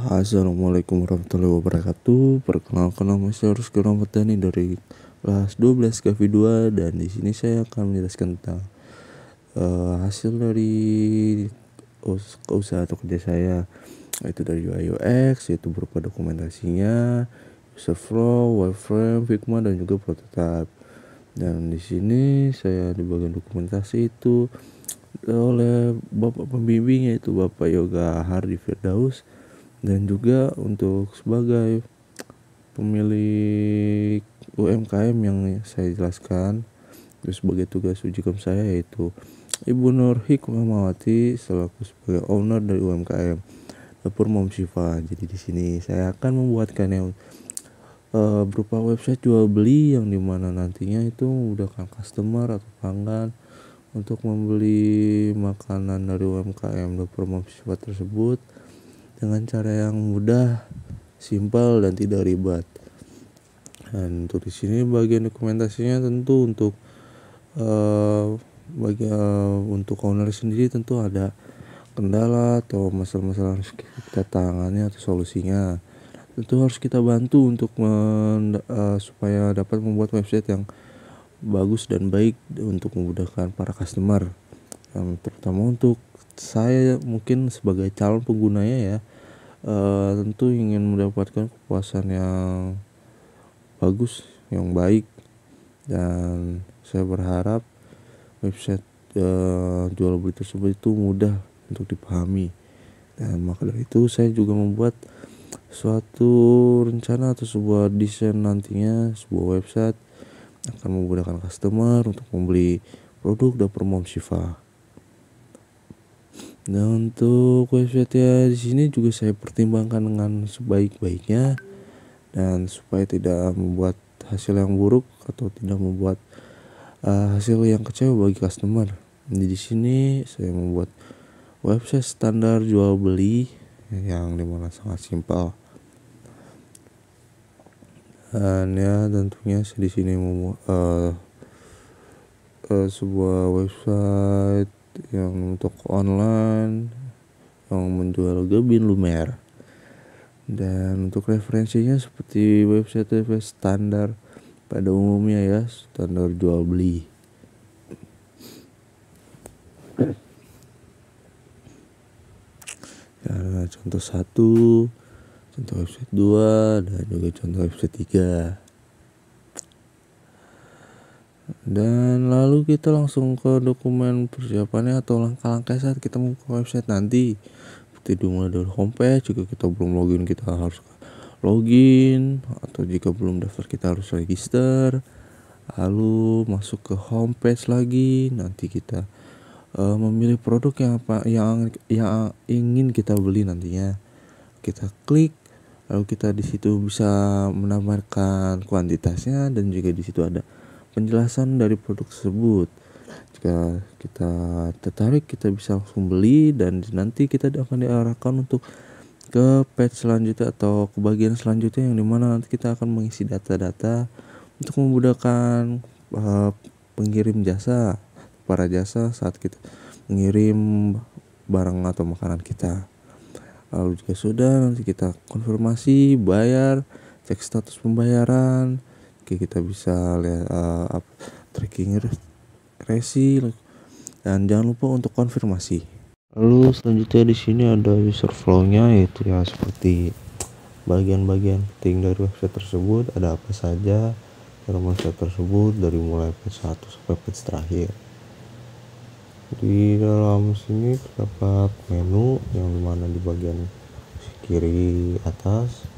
Assalamualaikum warahmatullahi wabarakatuh. Perkenalkan, nama saya Rizky Ramadhani dari kelas 12 KV 2, dan di sini saya akan menjelaskan tentang hasil dari usaha atau kerja saya, yaitu dari UI UX, yaitu berupa dokumentasinya, user flow, wireframe, Figma, dan juga prototype. Dan di sini saya di bagian dokumentasi itu oleh Bapak pembimbing, yaitu Bapak Yoga Hardi Firdaus, dan juga untuk sebagai pemilik UMKM yang saya jelaskan, terus sebagai tugas ujikom saya yaitu Ibu Nur Hikmahwati selaku sebagai owner dari UMKM Dapur Mom Syifa. Jadi di sini saya akan membuatkannya berupa website jual beli, yang dimana nantinya itu memudahkan customer atau pelanggan untuk membeli makanan dari UMKM Dapur Mom Syifa tersebut dengan cara yang mudah, simpel, dan tidak ribet. Dan untuk di sini bagian dokumentasinya tentu untuk untuk owner sendiri tentu ada kendala atau masalah-masalah harus kita tangani atau solusinya. Tentu harus kita bantu untuk supaya dapat membuat website yang bagus dan baik untuk memudahkan para customer. Terutama untuk saya mungkin sebagai calon penggunanya ya, tentu ingin mendapatkan kepuasan yang bagus, yang baik, dan saya berharap website jual beli tersebut itu mudah untuk dipahami. Dan maka dari itu saya juga membuat suatu rencana atau sebuah desain nantinya sebuah website akan memudahkan customer untuk membeli produk Dapur Mom Syifa. Dan untuk website ya di sini juga saya pertimbangkan dengan sebaik-baiknya, dan supaya tidak membuat hasil yang buruk atau tidak membuat hasil yang kecewa bagi customer. Jadi di sini saya membuat website standar jual beli yang dimana sangat simpel. Dan ya tentunya di sini membuat sebuah website yang untuk online yang menjual gebin lumer. Dan untuk referensinya seperti website standar pada umumnya ya, standar jual beli. Ya, contoh 1, contoh website 2, dan juga contoh website 3. Dan lalu kita langsung ke dokumen persiapannya atau langkah-langkah saat kita membuka website nanti. Seperti dimulai dari homepage, jika kita belum login kita harus login, atau jika belum daftar kita harus register. Lalu masuk ke homepage lagi, nanti kita memilih produk yang ingin kita beli nantinya. Kita klik, lalu kita di situ bisa menambahkan kuantitasnya, dan juga di situ ada penjelasan dari produk tersebut. Jika kita tertarik kita bisa langsung beli, dan nanti kita akan diarahkan untuk ke page selanjutnya atau ke bagian selanjutnya, yang dimana nanti kita akan mengisi data-data untuk memudahkan pengirim jasa, para jasa saat kita mengirim barang atau makanan kita. Lalu jika sudah, nanti kita konfirmasi, bayar, cek status pembayaran. Oke, kita bisa lihat tracking resi, dan jangan lupa untuk konfirmasi. Lalu selanjutnya di sini ada user flow-nya, yaitu ya seperti bagian-bagian penting dari website tersebut ada apa saja dalam website tersebut, dari mulai page 1 sampai page terakhir. Di dalam sini terdapat menu yang dimana di bagian kiri atas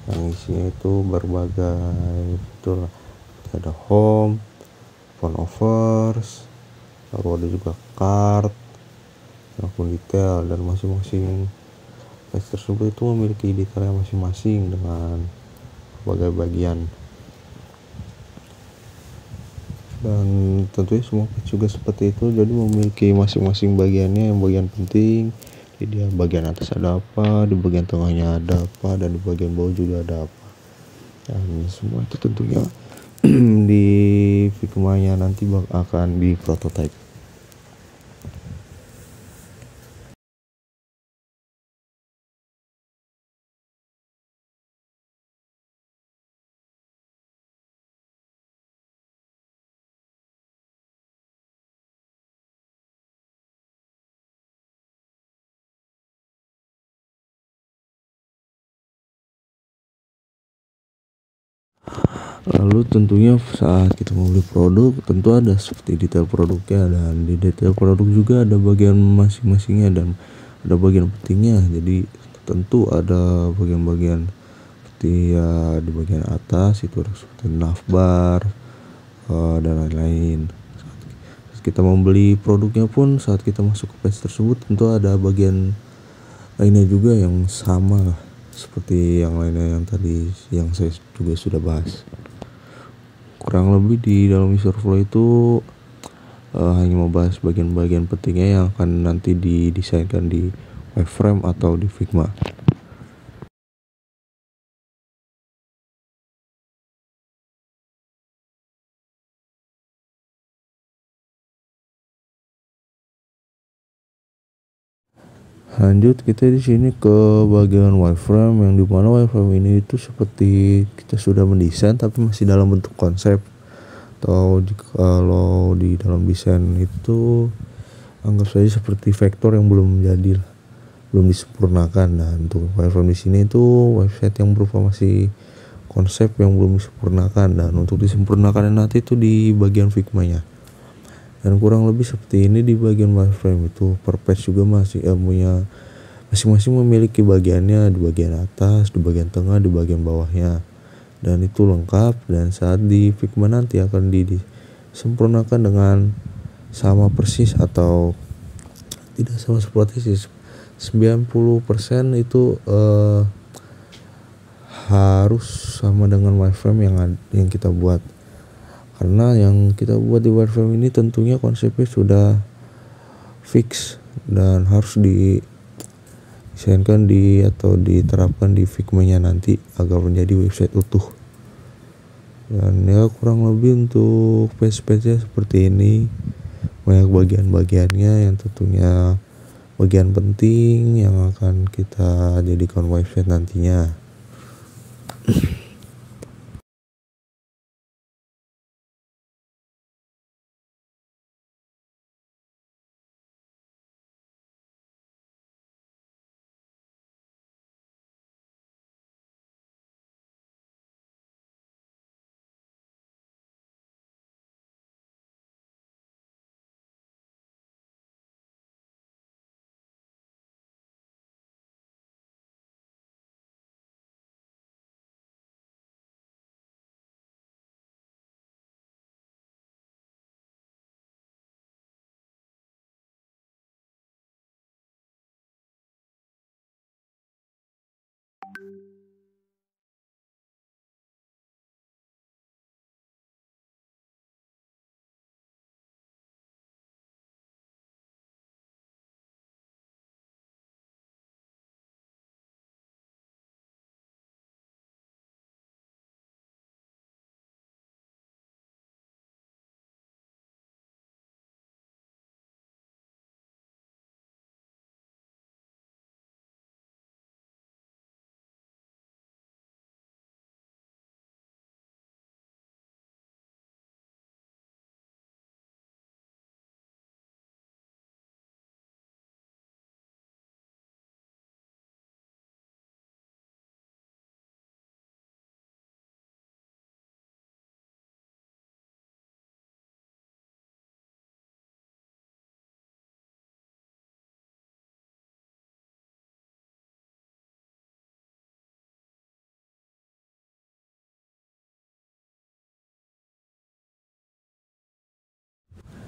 yang isinya itu berbagai fitur. Ada home, phone offers, lalu ada juga cart, akun detail, dan masing-masing page tersebut itu memiliki detailnya masing-masing dengan berbagai bagian. Dan tentunya semua page juga seperti itu, jadi memiliki masing-masing bagiannya, yang bagian penting. Jadi bagian atas ada apa, di bagian tengahnya ada apa, dan di bagian bawah juga ada apa. Dan semua itu tentunya di Figma-nya nanti akan di prototype. Lalu tentunya saat kita membeli produk tentu ada seperti detail produknya, dan di detail produk juga ada bagian masing-masingnya dan ada bagian pentingnya. Jadi tentu ada bagian-bagian seperti ya di bagian atas itu ada seperti navbar dan lain-lain. Saat kita membeli produknya pun saat kita masuk ke page tersebut tentu ada bagian lainnya juga yang sama lah seperti yang lainnya yang tadi yang saya juga sudah bahas. Kurang lebih di dalam user flow itu hanya membahas bagian-bagian pentingnya yang akan nanti didesainkan di wireframe atau di Figma. Lanjut kita di sini ke bagian wireframe, yang dimana wireframe ini itu seperti kita sudah mendesain tapi masih dalam bentuk konsep, atau kalau di dalam desain itu anggap saja seperti vektor yang belum jadi, belum disempurnakan. Nah untuk wireframe di sini itu website yang berupa masih konsep yang belum disempurnakan, dan untuk disempurnakan nanti itu di bagian Figma-nya. Dan kurang lebih seperti ini di bagian wireframe itu. Per page juga masih punya masing-masing memiliki bagiannya, di bagian atas, di bagian tengah, di bagian bawahnya, dan itu lengkap. Dan saat di Figma nanti akan disempurnakan dengan sama persis atau tidak sama persis 90% itu harus sama dengan wireframe yang kita buat. Karena yang kita buat di wireframe ini tentunya konsepnya sudah fix dan harus didesainkan atau diterapkan di Figma-nya nanti agar menjadi website utuh. Dan ya kurang lebih untuk page-nya seperti ini, banyak bagian-bagiannya yang tentunya bagian penting yang akan kita jadikan website nantinya.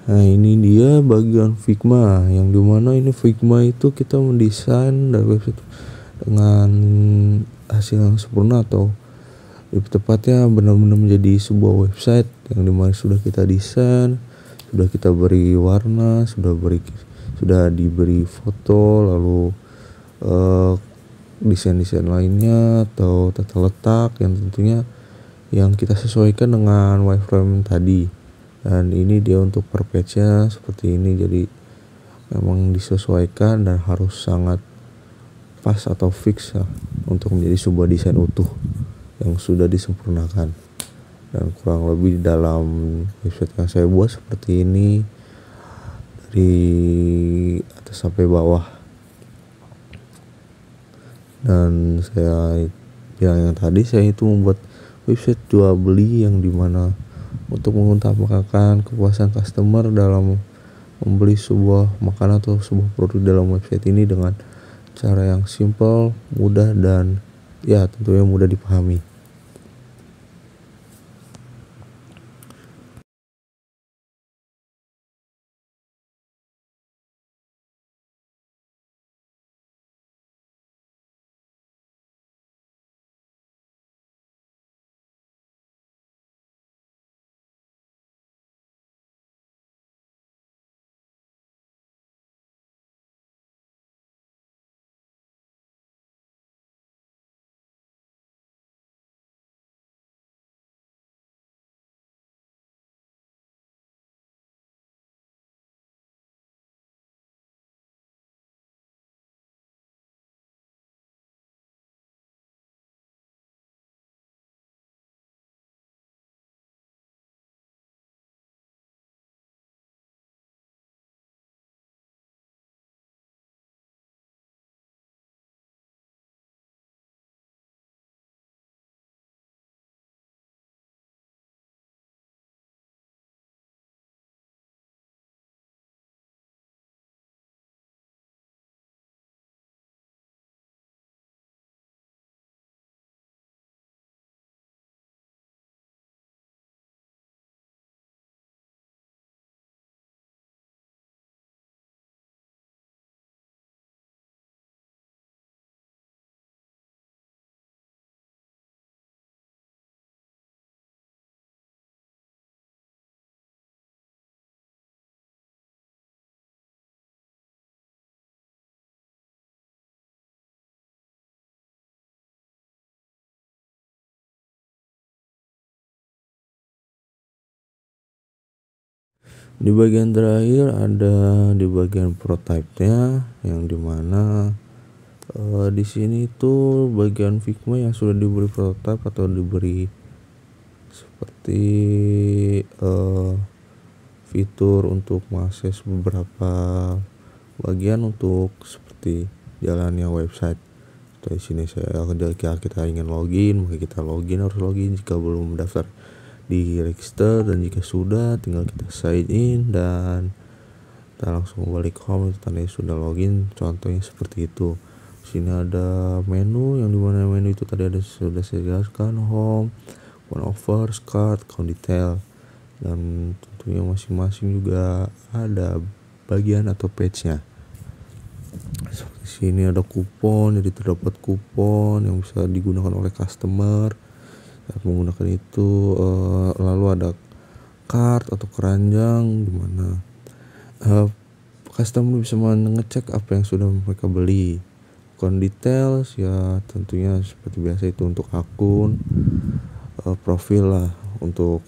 Nah ini dia bagian Figma, yang dimana ini Figma itu kita mendesain dari website dengan hasil yang sempurna, atau lebih tepatnya benar-benar menjadi sebuah website yang dimana sudah kita desain, sudah kita beri warna, sudah diberi foto, lalu desain-desain lainnya atau tata letak yang tentunya yang kita sesuaikan dengan wireframe tadi. Dan ini dia untuk per page-nya seperti ini, jadi memang disesuaikan dan harus sangat pas atau fix ya, untuk menjadi sebuah desain utuh yang sudah disempurnakan. Dan kurang lebih dalam website yang saya buat seperti ini dari atas sampai bawah. Dan saya bilang yang tadi, saya itu membuat website jual beli yang dimana untuk mengutamakan kepuasan customer dalam membeli sebuah makanan atau sebuah produk dalam website ini dengan cara yang simple, mudah, dan ya tentunya mudah dipahami. Di bagian terakhir ada di bagian prototype-nya yang dimana di sini tuh bagian Figma yang sudah diberi prototype atau diberi seperti fitur untuk mengakses beberapa bagian untuk seperti jalannya website. Di sini jika kita ingin login, maka kita harus login jika belum mendaftar di register, dan jika sudah tinggal kita sign in dan kita langsung balik home, itu tandanya sudah login, contohnya seperti itu. Di sini ada menu yang dimana menu itu tadi sudah saya jelaskan, home, one over, start, count detail, dan tentunya masing-masing juga ada bagian atau page-nya. Seperti sini ada kupon, jadi terdapat kupon yang bisa digunakan oleh customer saat menggunakan itu. Lalu ada cart atau keranjang di mana customer bisa mengecek apa yang sudah mereka beli. Account details ya tentunya seperti biasa itu untuk akun, profil lah untuk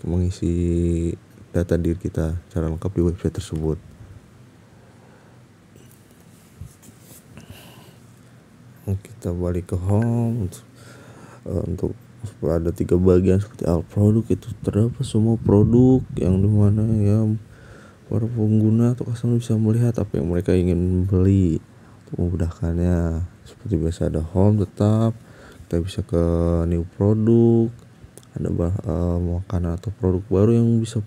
mengisi data diri kita secara lengkap di website tersebut. Kita balik ke home untuk ada 3 bagian seperti all produk, itu terdapat semua produk yang dimana ya para pengguna atau customer bisa melihat apa yang mereka ingin beli. Untuk memudahkannya seperti biasa ada home, tetap kita bisa ke new produk, ada makanan atau produk baru yang bisa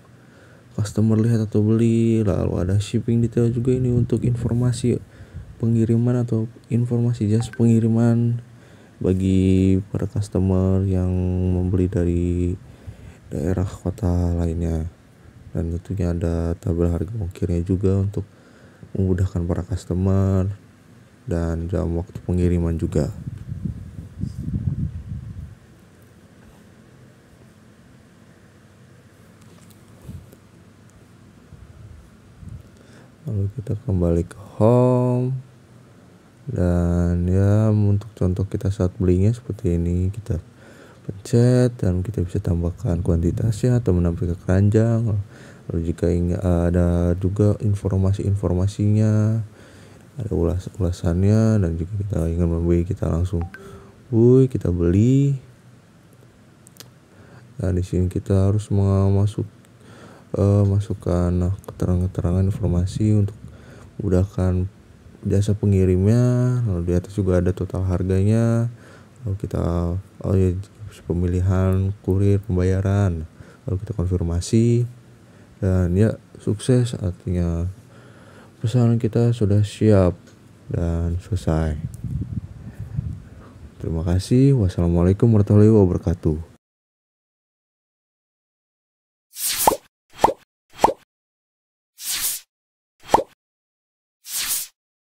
customer lihat atau beli. Lalu ada shipping detail juga, ini untuk informasi pengiriman atau informasi jasa pengiriman bagi para customer yang membeli dari daerah kota lainnya. Dan tentunya ada tabel harga ongkirnya juga untuk memudahkan para customer dan jam waktu pengiriman juga. Lalu kita kembali ke home, dan ya untuk contoh kita saat belinya seperti ini, kita pencet dan kita bisa tambahkan kuantitasnya atau menampilkan keranjang. Lalu jika ingin ada juga informasinya, ada ulasannya, dan jika kita ingin membeli kita langsung kita beli. Dan di sini kita harus masukkan keterangan informasi untuk mudahkan jasa pengirimnya. Lalu di atas juga ada total harganya. Lalu kita pemilihan kurir pembayaran, lalu kita konfirmasi dan ya sukses, artinya pesanan kita sudah siap dan selesai. Terima kasih. Wassalamualaikum warahmatullahi wabarakatuh.